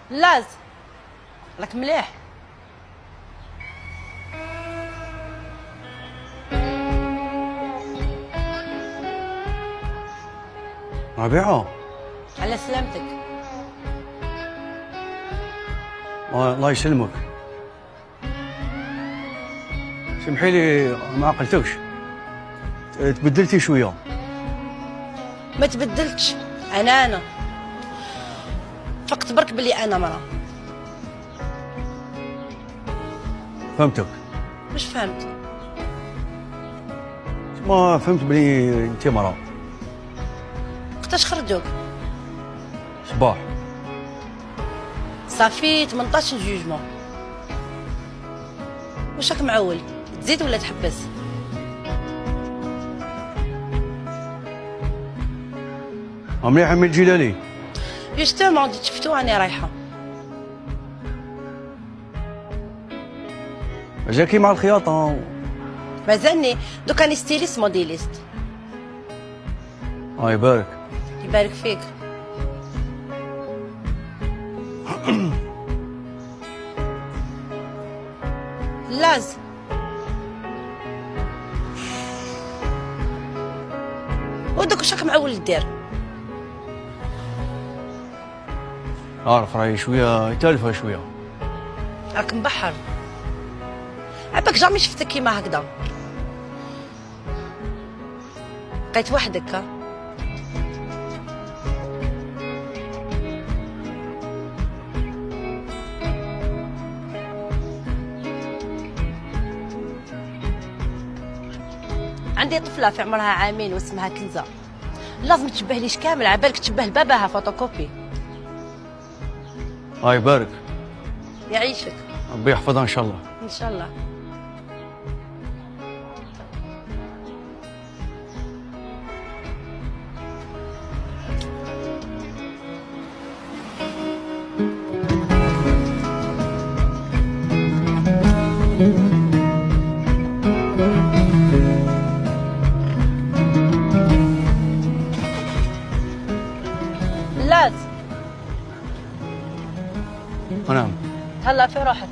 لاز راك مليح. ربيعه على سلامتك. الله يسلمك. سمحي لي ما عقلتكش، تبدلتي شويه. ما تبدلتش، انا فقط برك بلي انا مرا. فهمتك. واش فهمت؟ ما فهمت بلي انت مرا. وقتاش خرجوك؟ صباح. صافي 18 جوجمون. واش راك معول؟ تزيد ولا تحبس؟ مليح عمي الجلالي. جوستومون جيت شفتو راني رايحه. جاكي مع الخياطه. مازالني دوك راني ستيليست موديليست. الله يبارك. يبارك فيك. لاز ودك واش راك معول دير؟ عارف راهي شويه تالفه شويه. راك مبحر. عباك جامي شفتك كيما هكذا. بقيت وحدك. عندي طفله في عمرها عامين واسمها كنزه. لازم تشبه ليش كامل، عبالك تشبه لباباها فوتوكوبي. الله يبارك. يعيشك. ربي يحفظها ان شاء الله. ان شاء الله. لاز نعم. تهلا في روحك.